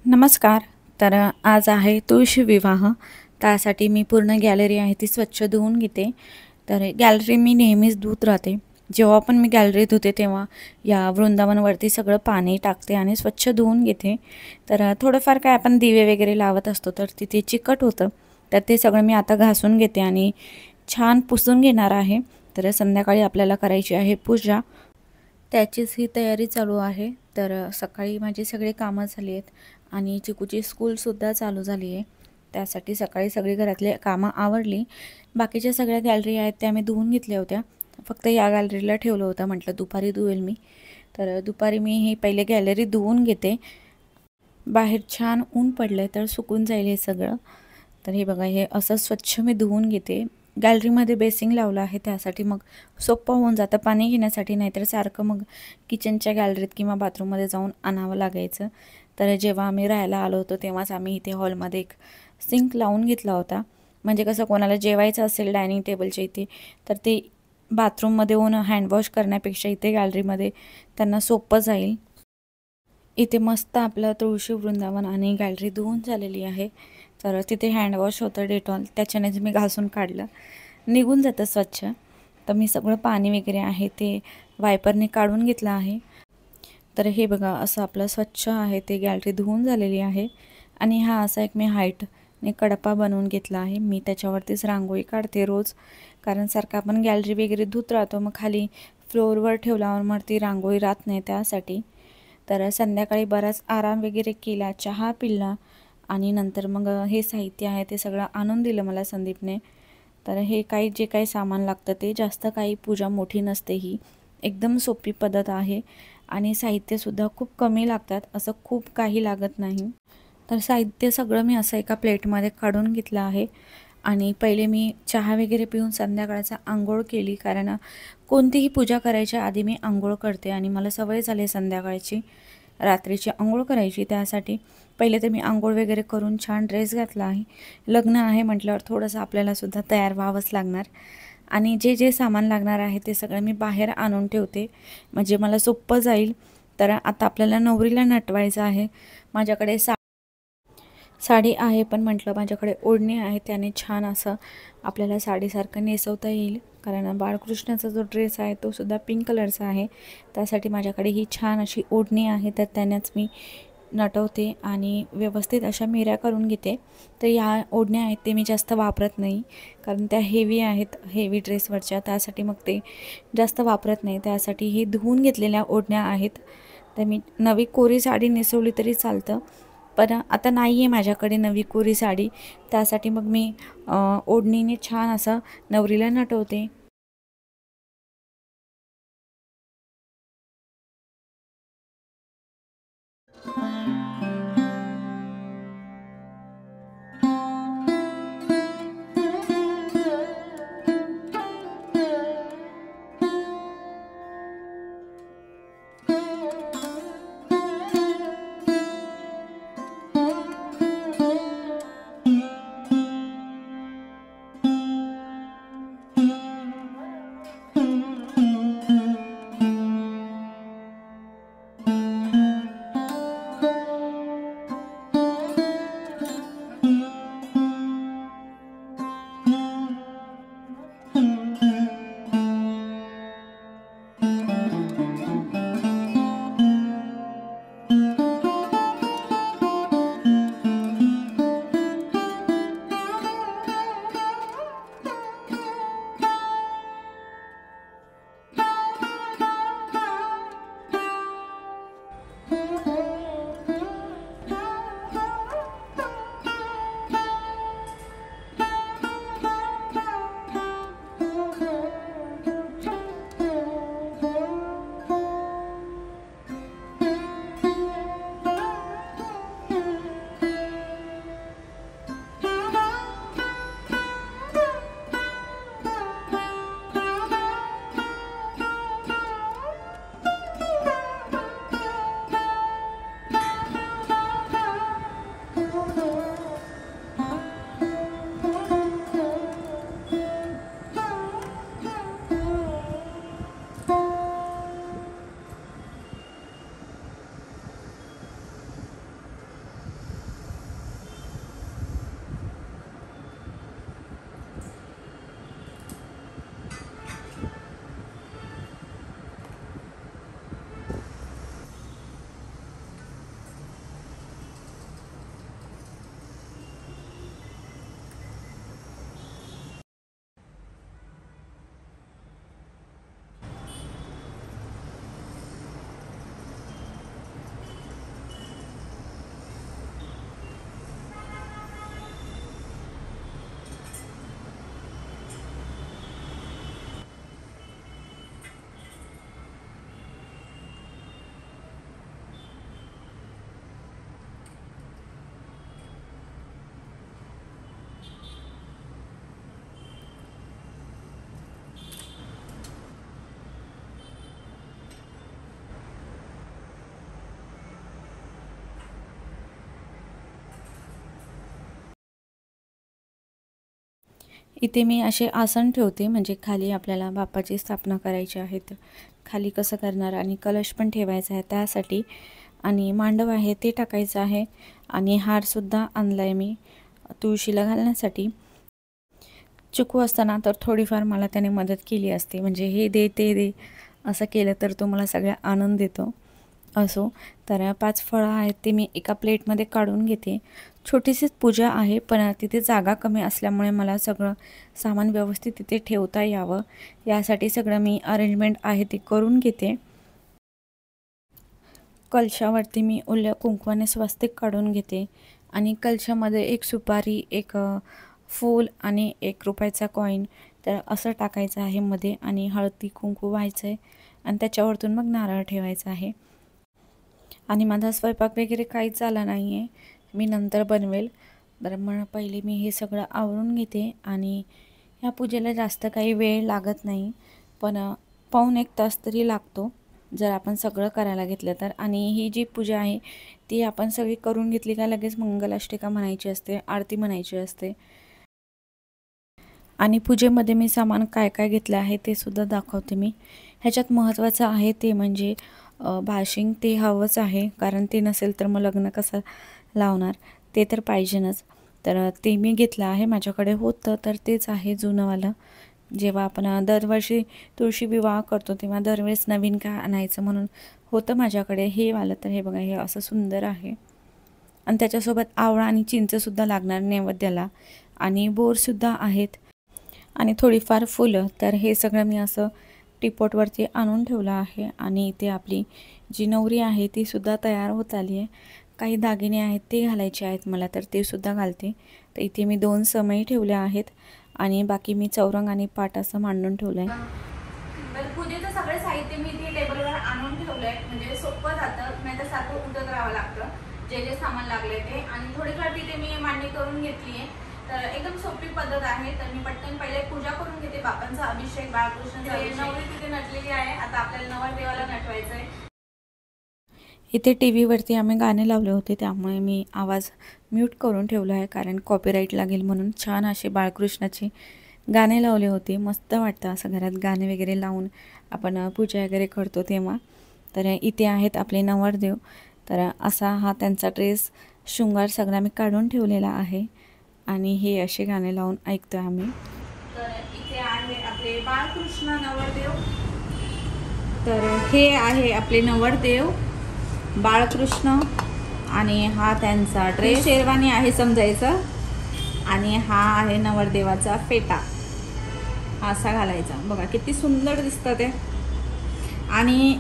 नमस्कार. तर आज आहे तुळशी विवाह. त्यासाठी मी पूर्ण गॅलरी आहे ती स्वच्छ धुवून घेते. तर गॅलरी मी नेहमीच धुत राहते. जेव्हा पण मी गॅलरी धुते तेव्हा या वृंदावनवरती सगळं पाणी टाकते आणि स्वच्छ धुवून घेते. तर थोडंफार काय आपण दिवे वगैरे लावत असतो तर तिथे चिकट होतं. तर ते सगळं मी आता घासून घेते आणि छान पुसून घेणार आहे. तर संध्याकाळी आपल्याला करायची आहे पूजा. त्याचीच ही तयारी चालू आहे. तर सकाळी माझी सगळी कामं झाली आहेत आणि चिकूची स्कूलसुद्धा चालू झाली आहे. त्यासाठी सकाळी सगळी घरातली कामं आवरली. बाकीच्या सगळ्या गॅलरी आहेत त्या मी धुवून घेतल्या होत्या. फक्त या गॅलरीला ठेवलं होतं, म्हटलं दुपारी धुवेल मी. तर दुपारी मी ही पहिले गॅलरी धुवून घेते. बाहेर छान ऊन पडलं आहे तर सुकून जाईल हे सगळं. तर हे बघा, हे असं स्वच्छ मी धुवून घेते. गॅलरीमध्ये बेसिंग लावलं आहे त्यासाठी मग सोपं होऊन जातं पाणी घेण्यासाठी, नाहीतर सारखं मग किचनच्या गॅलरीत किंवा बाथरूममध्ये जाऊन आणावं लागायचं. तर जेव्हा आम्ही राहायला आलो होतो तेव्हाच आम्ही इथे हॉलमध्ये एक सिंक लावून घेतला होता. म्हणजे कसं कोणाला जेवायचं असेल डायनिंग टेबलच्या इथे तर ते बाथरूममध्ये येऊन हँडवॉश करण्यापेक्षा इथे गॅलरीमध्ये त्यांना सोपं जाईल. इथे मस्त आपलं तुळशी वृंदावन आणि गॅलरी धुवून झालेली आहे. तर तिथे हँडवॉश होतं डेटॉल, त्याच्यानेच मी घासून काढलं. निघून जातं स्वच्छ. तर मी सगळं पाणी वगैरे आहे ते वायपरने काढून घेतलं आहे. तर हे बघा, असं आपलं स्वच्छ आहे ते गॅलरी धुवून झालेली आहे. आणि हा असा एक मी हाईटने कडपा बनवून घेतला आहे. मी त्याच्यावरतीच रांगोळी काढते रोज, कारण सारखं आपण गॅलरी वगैरे धुत राहतो मग खाली फ्लोअरवर ठेवल्यावर मग ती रांगोळी राहत नाही त्यासाठी. तर संध्याकाळी बराच आराम वगैरे केला, चहा पिला आणि नंतर मग हे साहित्य आहे ते सगळं आणून दिलं मला संदीपने. तर हे काही जे काही सामान लागतं ते जास्त काही पूजा मोठी नसते, ही एकदम सोपी पद्धत आहे आणि साहित्यसुद्धा खूप कमी लागतात, असं खूप काही लागत नाही. तर साहित्य सगळं मी असं एका प्लेटमध्ये काढून घेतलं आहे. आणि पहिले मी चहा वगैरे पिऊन संध्याकाळचा अंघोळ केली, कारण कोणतीही पूजा करायच्या आधी मी अंघोळ करते आणि मला सवय झाली संध्याकाळची रात्रीची अंघोळ करायची. त्यासाठी पहिले तर मी अंघोळ वगैरे करून छान ड्रेस घातला आहे. लग्न आहे म्हटल्यावर थोडंसं आपल्यालासुद्धा तयार व्हावंच लागणार. आणि जे जे सामान लागणार आहे ते सगळं मी बाहेर आणून ठेवते, म्हणजे मला सोपं जाईल. तर आता आपल्याला नवरीला नटवायचं आहे. माझ्याकडे साडी आहे, पण म्हटलं माझ्याकडे ओढणी आहे त्याने छान असं आपल्याला साडीसारखं नेसवता येईल. कारण बाळकृष्णाचा जो ड्रेस आहे तो सुद्धा पिंक कलरचा आहे. त्यासाठी माझ्याकडे ही छान अशी ओढणी आहे, तर त्यानेच मी नटवते आणि व्यवस्थित अशा मिऱ्या करून घेते. तर या ओढण्या आहेत ते मी जास्त वापरत नाही, कारण त्या हेवी आहेत, हेवी ड्रेसवरच्या, त्यासाठी मग ते जास्त वापरत नाही. त्यासाठी ही धुवून घेतलेल्या ओढण्या आहेत. तर मी नवी कोरी साडी नेसवली तरी चालतं, पण आता नाही आहे माझ्याकडे नवी कोरी साडी. त्यासाठी मग मी ओढणीने छान असं नवरीला नटवते. इथे मी असे आसन ठेवते, म्हणजे खाली आपल्याला बाप्पाची स्थापना करायची आहे तर खाली कसं करणार, आणि कलश पण ठेवायचा आहे त्यासाठी, आणि मांडव आहे ते टाकायचं आहे, आणि हारसुद्धा आणला आहे मी तुळशीला घालण्यासाठी. चिकू असताना तर थोडीफार मला त्याने मदत केली असते, म्हणजे हे दे ते दे असं केलं तर तो मला सगळ्या आनंद देतो. असो, तर 5 फळं आहेत ते मी एका प्लेटमध्ये काढून घेते. छोटीशीच पूजा आहे, पण तिथे जागा कमी असल्यामुळे मला सगळं सामान व्यवस्थित तिथे ठेवता यावं यासाठी सगळं मी अरेंजमेंट आहे ते करून घेते. कलशावरती मी ओल्या कुंकवाने स्वस्तिक काढून घेते, आणि कलशामध्ये एक सुपारी, एक फूल आणि ₹1 कॉईन तर असं टाकायचं आहे मध्ये, आणि हळदी कुंकू व्हायचं आहे, आणि त्याच्यावरतून मग नारळ ठेवायचा आहे. आणि माझा स्वयंपाक वगैरे काहीच झाला नाही आहे, मी नंतर बनवेल. तर मग पहिले मी हे सगळं आवरून घेते, आणि ह्या पूजेला जास्त काही वेळ लागत नाही, पण पाऊण 1 तास तरी लागतो जर आपण सगळं करायला घेतलं तर. आणि ही जी पूजा आहे ती आपण सगळी करून घेतली का लगेच मंगलाष्टिका म्हणायची असते, आरती म्हणायची असते. आणि पूजेमध्ये मी सामान काय काय घेतलं आहे ते सुद्धा दाखवते मी. ह्याच्यात महत्त्वाचं आहे ते म्हणजे बाशिंग ते हवंच आहे, कारण ते नसेल तर मग लग्न कसं लावणार, ते तर पाहिजेनच. तर ते मी घेतलं आहे, माझ्याकडे होतं तर तेच आहे जुनंवालं. जेव्हा आपण दरवर्षी तुळशी विवाह करतो तेव्हा दरवेळेस नवीन काय आणायचं म्हणून होतं माझ्याकडे हे वालं. तर हे बघा, हे असं सुंदर आहे, आणि त्याच्यासोबत आवळा आणि चिंचसुद्धा लागणार नैवेद्याला, आणि बोरसुद्धा आहेत, आणि थोडीफार फुलं. तर हे सगळं मी असं टीपॉटवरती आणून ठेवलं आहे, आणि इथे आपली जी नवरी आहे ती सुद्धा तयार होत आली आहे. काही दागिने आहेत ते घालायचे आहेत मला, तर ते सुद्धा घालते. तर इथे मी 2 समई ठेवल्या आहेत, आणि बाकी मी चौरंग आणि पाट असं मांडून ठेवलं आहे. तर पूजेचं सगळं साहित्य मी इथे टेबलवर आणून ठेवलं आहे, म्हणजे सोपं जातं, नाही तर सारखं उठत राहावं लागतं जे जे सामान लागले ते. आणि थोडीफार तिथे मी मांडणी करून घेतली आहे, तर एकदम सोपी पद्धत आहे. तर मी पटकन पहिले पूजा करून घेते, बापांचा अभिषेक, बाळकृष्णाचा अभिषेक. नवरी तिथे नटलेली आहे, आता आपल्याला नवरदेवाला नटवायचं आहे. इथे टी व्हीवरती आम्ही गाणे लावले होते, त्यामुळे मी आवाज म्यूट करून ठेवला आहे, कारण कॉपीराईट लागेल म्हणून. छान असे बाळकृष्णाचे गाणे लावले होते, मस्त वाटतं असं घरात गाणे वगैरे लावून आपण पूजा वगैरे करतो तेव्हा. तर इथे आहेत आपले नवरदेव, तर असा हा त्यांचा ड्रेस, शृंगार सगळा मी काढून ठेवलेला आहे, आणि हे असे गाणे लावून ऐकतो आम्ही. तर इथे आहे आपले बाळकृष्ण नवरदेव. तर हे आहे आपले नवरदेव बाळकृष्ण, आणि हा त्यांचा ड्रेस, शेरवानी आहे समजायचं, आणि हा आहे नवरदेवाचा फेटा, असा घालायचा. बघा किती सुंदर दिसतं ते, आणि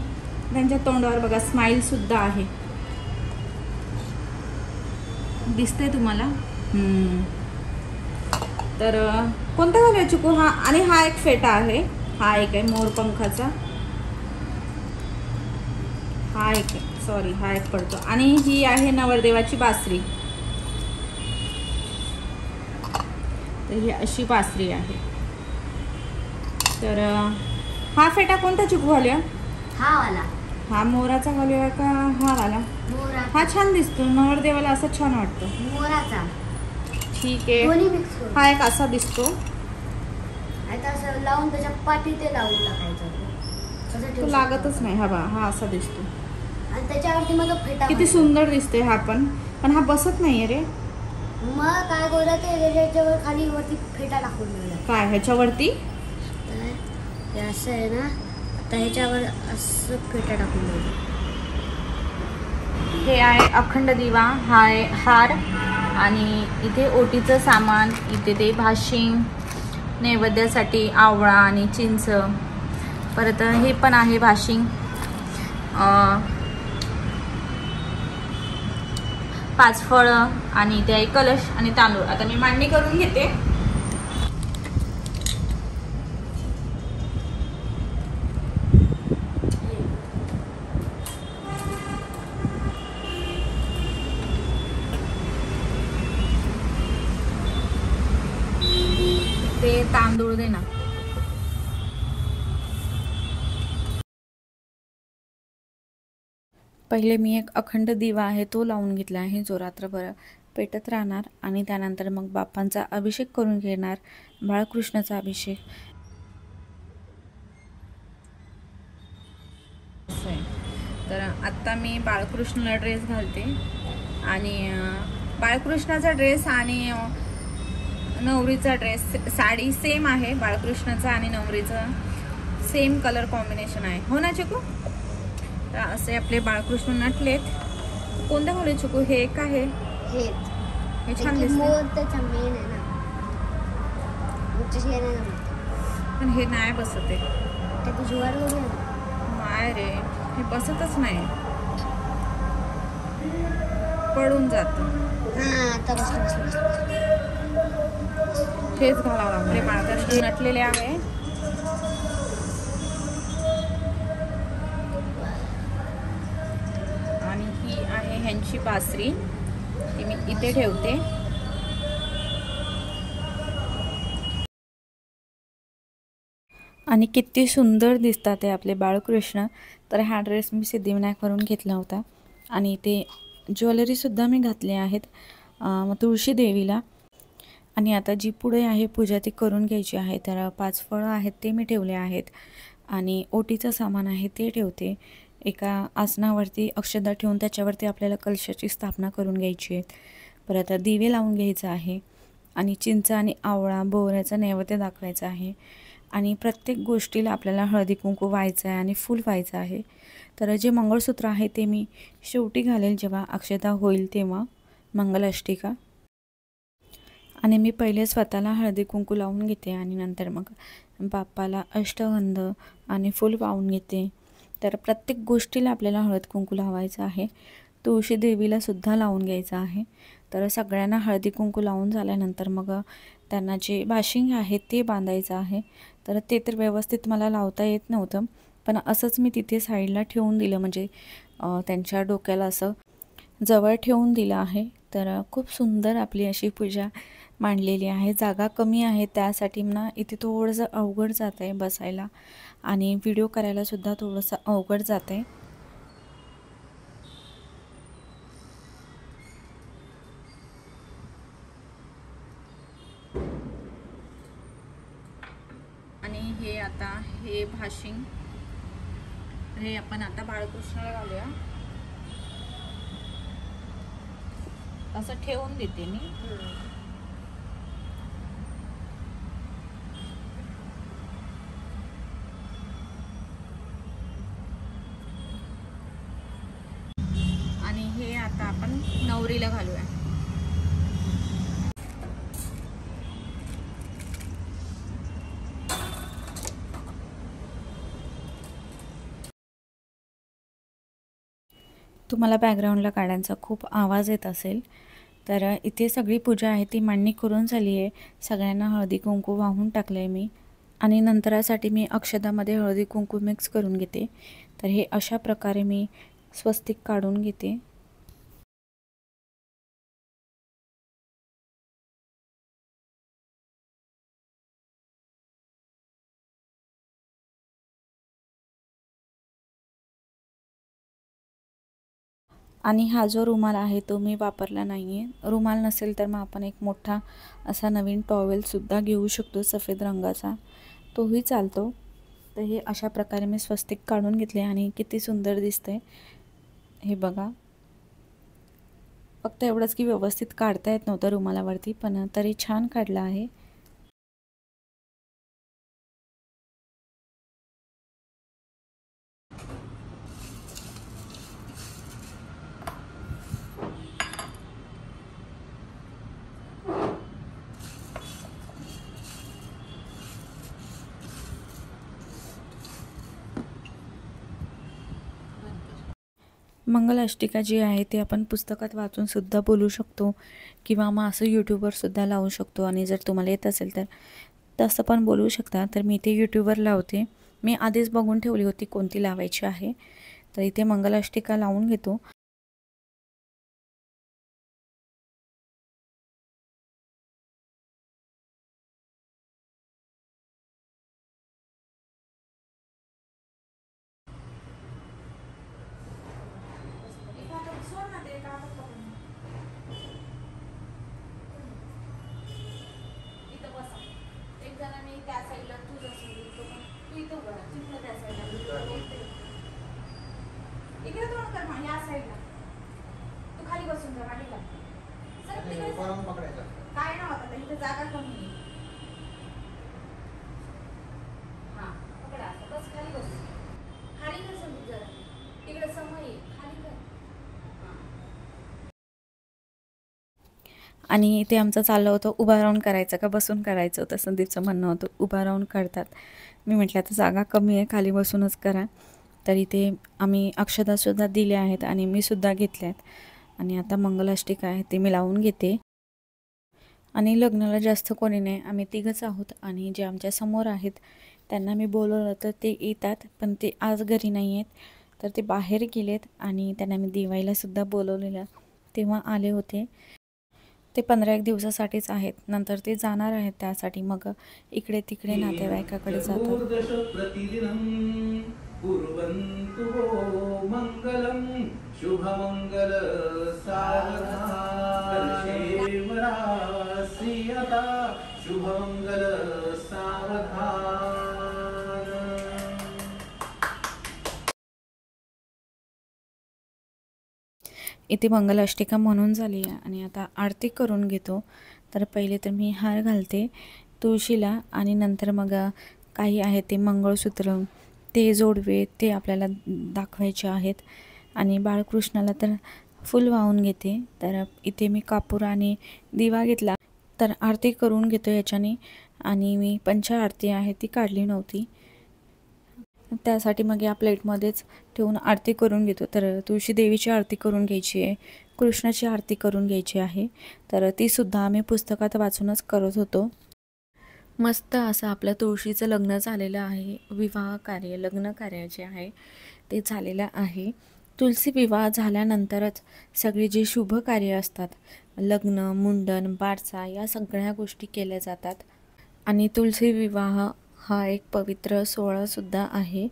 त्यांच्या तोंडावर बघा स्माईलसुद्धा आहे, दिसतंय तुम्हाला. तर कोणता घालायचा चिकू? हा, आणि हा एक फेटा आहे, हा एक आहे मोरपंखाचा, हा एक आहे, सॉरी हा एक पडतो, आणि ही आहे नवरदेवाची बासरी. तर ही अशी बासरी आहे. तर हा फेटा कोणता चिकू घालूया? हा वाला. हा मोराचा घालूया का हा वाला? मोरा. हा छान दिसतो नवरदेवाला, असं छान वाटतं. मोराचा. ठीक आहे, हा एक असा दिसतो. आता असं लावून त्याच्या पाठी ते लावून टाकायचं, तो लागतच नाही. हा बा, हा असा दिसतो, आणि त्याच्यावरती मग फेटा. किती सुंदर दिसते हा पण हा बसत नाहीये रे. मग काय बोलत ते त्याच्यावर खाली वरती फेटा टाकून दिला. काय ह्याच्यावरती? हे असं आहे ना, आता ह्याच्यावर असं फेटा टाकून दिला. हे आहे अखंड दिवा, हा आहे हार, आणि इथे ओटीचं सामान, इथे ते भाशिंग, नैवेद्यासाठी आवळा आणि चिंच, परत हे पण आहे भाशिंग, 5 फळं, आणि ते आहे कलश आणि तांदूळ. आता मी मांडणी करून घेते. ते तांदूळ दे ना. पहिले मी एक अखंड दिवा आहे तो लावून घेतला आहे, जो रात्रभर पेटत राहणार आणि त्यानंतर मग बाप्पांचा अभिषेक करून घेणार, बाळकृष्णाचा अभिषेक. तर आत्ता मी बाळकृष्णाला ड्रेस घालते आणि बाळकृष्णाचा ड्रेस आणि नवरीचा ड्रेस साडी सेम आहे. बाळकृष्णाचा आणि नवरीचा सेम कलर कॉम्बिनेशन आहे, हो ना चिकू? तर असे आपले बाळकृष्ण नटलेत. कोणत्या घालू चिकू? हे एक आहे, हे छान दिसते पण हे नाही बसत आहे. नाही रे, हे बसतच नाही, पडून जात. हेच घालावं लागले. बाळकृष्ण नटलेले आहे आणि ही आहे ह्यांची बासरी, ती मी इथे ठेवते. आणि किती सुंदर दिसतात ते आपले बाळकृष्ण. तर हा ड्रेस मी सिद्धिविनायकवरून घेतला होता आणि ते ज्वेलरीसुद्धा मी घातली आहेत तुळशी देवीला. आणि आता जी पुढे आहे पूजा ती करून घ्यायची आहे. तर 5 फळं आहेत ते मी ठेवले आहेत आणि ओटीचं सामान आहे ते ठेवते. एका आसनावरती अक्षदा ठेवून त्याच्यावरती आपल्याला कलशाची स्थापना करून घ्यायची आहे. परत दिवे लावून घ्यायचं आहे आणि चिंच आणि आवळा बोहऱ्याचा नैवेद्य दाखवायचा आहे. आणि प्रत्येक गोष्टीला आपल्याला हळदी कुंकू व्हायचं आहे आणि फूल व्हायचं आहे. तर जे मंगळसूत्र आहे ते मी शेवटी घालेल जेव्हा अक्षता होईल तेव्हा, मंगलाष्टिका. आणि मी पहिले स्वतःला हळदी कुंकू लावून घेते आणि नंतर मग बाप्पाला अष्टगंध आणि फूल वाहून घेते. तर प्रत्येक गोष्टीला आपल्याला हळद कुंकू लावायचं आहे. तुळशी देवीला सुद्धा लावून घ्यायचं आहे. तर सगळ्यांना हळदी कुंकू लावून झाल्यानंतर मग त्यांना जे बाशिंग आहे ते बांधायचं आहे. तर ते तर व्यवस्थित मला लावता येत नव्हतं, पण असंच मी तिथे साईडला ठेवून दिलं, म्हणजे त्यांच्या डोक्याला असं जवळ ठेवून दिलं आहे. तर खूप सुंदर आपली अशी पूजा मांडलेली आहे. जागा कमी आहे त्यासाठी ना इथे थोडंसं अवघड जात आहे बसायला आणि व्हिडिओ करायलासुद्धा थोडंसं अवघड जात आहे. आणि हे आता हे भाशिंग हे आपण आता बाळकृष्णाला घालूया. असं ठेवून देते मी. आणि हे आता आपण नवरीला घालूया. तुम्हाला बॅकग्राऊंडला गाड्यांचा खूप आवाज येत असेल. तर इथे सगळी पूजा आहे ती मांडणी करून झाली आहे. सगळ्यांना हळदी कुंकू वाहून टाकलं आहे मी आणि नंतरासाठी मी अक्षदामध्ये हळदी कुंकू मिक्स करून घेते. तर हे अशा प्रकारे मी स्वस्तिक काढून घेते. आणि हा जो रुमाल आहे तो मी वापरला नाही आहे. रुमाल नसेल तर मग आपण एक मोठा असा नवीन टॉवेलसुद्धा घेऊ शकतो सफेद रंगाचा, तोही चालतो. तर हे अशा प्रकारे मी स्वस्तिक काढून घेतले आणि किती सुंदर दिसते हे बघा. फक्त एवढंच की व्यवस्थित काढता येत नव्हतं रुमालावरती, पण तरी छान काढलं आहे. मंगलाष्टिका जी आहे ती आपण पुस्तकात वाचून सुद्धा बोलू शकतो किंवा मग असं यूट्यूबवर सुद्धा लावू शकतो. आणि जर तुम्हाला येत असेल तर तसं पण बोलू शकता. तर मी इथे यूट्यूबवर लावते. मी आधीच बघून ठेवली होती कोणती लावायची आहे. तर इथे मंगलाष्टिका लावून घेतो. वरून पकडायचा. काय ना होता इथे जागा कमी आहे. हा पकडा आता, बस खाली बस, खाली कर समजू जरा, तिकडे समय खाली कर. आणि ते आमचं चाललं होतं उभा राहून करायचं का बसून करायचं होतं. संदीपचं म्हणणं होतं उभा राहून करतात. मी म्हटलं आता जागा कमी आहे, खाली बसूनच करा. तर इथे आम्ही अक्षतासुद्धा दिल्या आहेत आणि मी सुद्धा घेतल्या आहेत. आणि आता मंगलाष्टिका आहे ते मी लावून घेते. आणि लग्नाला जास्त कोणी नाही, आम्ही तिघंच आहोत. आणि जे आमच्या समोर आहेत त्यांना मी बोलवलं तर ते येतात, पण ते आज घरी नाही आहेत, तर ते बाहेर गेलेत. आणि त्यांना मी दिवाळीलासुद्धा बोलवलेलं, तेव्हा आले होते. ते 15-1 दिवसासाठीच आहेत, नंतर ते जाणार आहेत. त्यासाठी मग इकडे तिकडे नातेवाईकाकडे जातात. शुभमंगल शुभमंगल सावधान. इथे मंगलाष्टिका म्हणून झाली आहे आणि आता आरती करून घेतो. तर पहिले तर मी हार घालते तुळशीला आणि नंतर मग काही आहे ते मंगळसूत्र, ते जोडवे ते आपल्याला दाखवायचे आहेत. आणि बाळकृष्णाला तर फुल वाहून घेते. तर इथे मी कापूर आणि दिवा घेतला, तर आरती करून घेतो याच्याने. आणि मी पंचाआरती आहे ती काढली नव्हती, त्यासाठी मग या प्लेटमध्येच ठेवून आरती करून घेतो. तर तुळशी देवीची आरती करून घ्यायची आहे, कृष्णाची आरती करून घ्यायची आहे. तर तीसुद्धा आम्ही पुस्तकात वाचूनच करत होतो. मस्त असं आपलं तुळशीचं लग्न झालेलं आहे. विवाह कार्य, लग्न कार्य जे आहे ते झालेलं आहे. तुलसी विवाह झाल्यानंतरच सगळे जे शुभ कार्य असतात, लग्न, मुंडन, बारसा, या सगळ्या गोष्टी केल्या जातात. आणि तुलसी विवाह हा एक पवित्र सोहळासुद्धा आहे.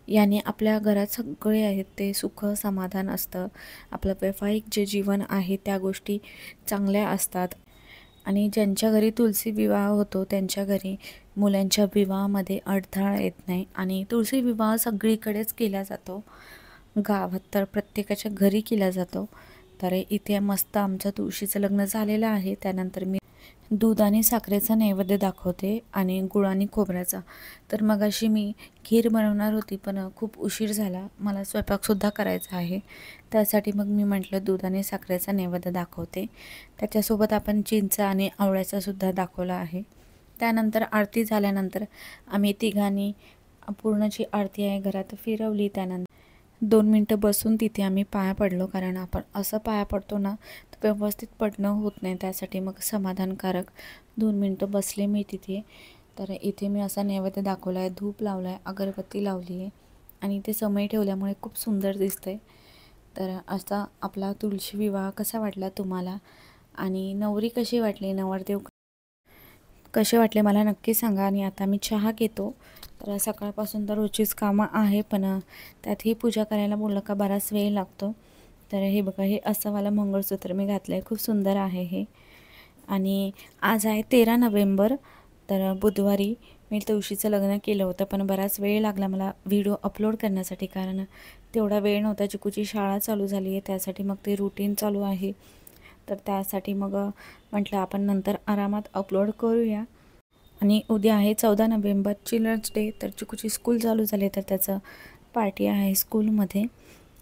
याने आपल्या घरात सगळे आहेत ते सुख समाधान असतं. आपलं वैवाहिक जे जीवन आहे त्या गोष्टी चांगल्या असतात. आणि ज्यांच्या घरी तुलसी विवाह होतो त्यांच्या घरी मुलांच्या विवाहामध्ये अडथळा येत नाही. आणि तुळशी विवाह सगळीकडेच केला जातो, गावात तर प्रत्येकाच्या घरी केला जातो. तर इथे मस्त आमचं तुळशीचं लग्न झालेलं आहे. त्यानंतर मी दूध आणि साखरेचा नैवेद्य दाखवते आणि गुळ आणि खोबऱ्याचा. तर मगाशी मी खीर बनवणार होती, पण खूप उशीर झाला, मला स्वयंपाकसुद्धा करायचा आहे. त्यासाठी मग मी म्हटलं दूध आणि साखरेचा नैवेद्य दाखवते. त्याच्यासोबत आपण चिंच आणि आवळ्याचासुद्धा दाखवला आहे. त्यानंतर आरती झाल्यानंतर आम्ही तिघांनी पूर्ण जी आरती आहे घरात फिरवली. त्यानंतर 2 मिनटं बसून तिथे आम्ही पाया पडलो, कारण आपण असं पाया पडतो ना तर व्यवस्थित पडणं होत नाही. त्यासाठी मग समाधानकारक 2 मिनटं बसले मी तिथे. तर इथे मी असा नैवेद्य दाखवला आहे, धूप लावला आहे, अगरबत्ती लावली आहे आणि ते समय ठेवल्यामुळे खूप सुंदर दिसतंय. तर असा आपला तुळशी विवाह कसा वाटला तुम्हाला आणि नवरी कशी वाटली, नवरदेव कसे वाटले मला नक्की सांगा. आणि आता मी चहा घेतो. तर सकाळपासून तर रोजचीच कामं आहे, पण त्यातही पूजा करायला बोललं का बराच वेळ लागतो. तर हे बघा, हे असं मला मंगळसूत्र मी घातलं आहे, खूप सुंदर आहे हे. आणि आज आहे 13 नोव्हेंबर. तर बुधवारी मी तुळशीचं लग्न केलं होतं, पण बराच वेळ लागला मला व्हिडिओ अपलोड करण्यासाठी, कारण तेवढा वेळ नव्हता. चिकूची शाळा चालू झाली आहे, त्यासाठी मग ते रुटीन चालू आहे. तर त्यासाठी मग म्हटलं आपण नंतर आरामात अपलोड करूया. आणि उद्या आहे 14 नोव्हेंबर, चिल्ड्रन्स डे. तर चिकूची स्कूल चालू झाली, तर त्याचं पार्टी आहे स्कूलमध्ये.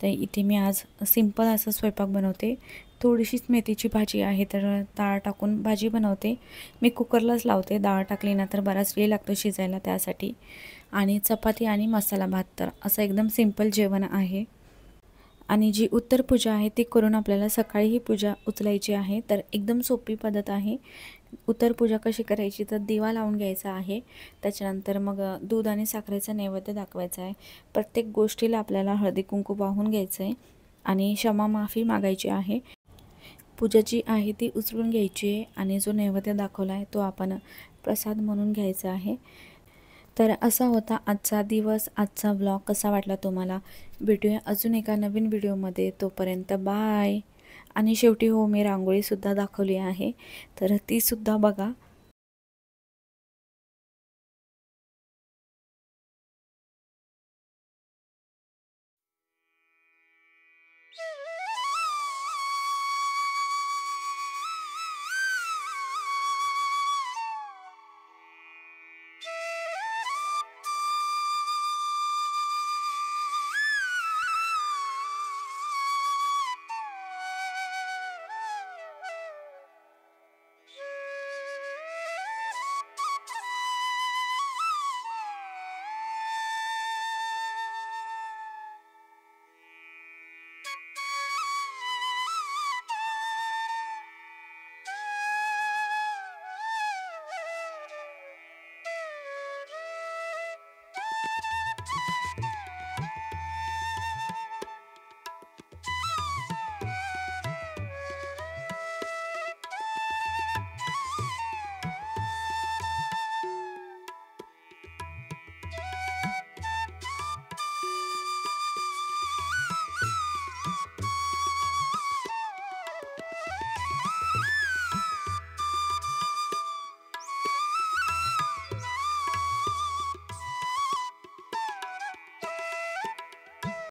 तर इथे मी आज सिंपल असं स्वयंपाक बनवते. थोडीशीच मेथीची भाजी आहे, तर डाळ टाकून भाजी बनवते. मी कुकरलाच लावते, डाळ टाकली ना तर बराच वेळ लागतो शिजायला त्यासाठी. आणि चपाती आणि मसाला भात, तर असं एकदम सिंपल जेवण आहे. आणि जी उत्तर पूजा आहे ती करून आपल्याला सकाळी ही पूजा उचलायची आहे. तर एकदम सोपी पद्धत आहे. उत्तर पूजा कशी करायची, तर दिवा लावून घ्यायचा आहे. त्याच्यानंतर मग दूध आणि साखरेचा नैवेद्य दाखवायचा आहे. प्रत्येक गोष्टीला आपल्याला हळदी कुंकू वाहून घ्यायचं आहे आणि क्षमा माफी मागायची आहे. पूजा जी आहे ती उचलून घ्यायची आहे आणि जो नैवेद्य दाखवला आहे तो आपण प्रसाद म्हणून घ्यायचा आहे. तर असा होता आजचा दिवस, आजचा व्लॉग. कसा वाटला तुम्हाला? भेटूया अजून एका नवीन व्हिडिओमध्ये. तोपर्यंत बाय. आणि शेवटी हो, मी रांगोळीसुद्धा दाखवली आहे, तर तीसुद्धा बघा.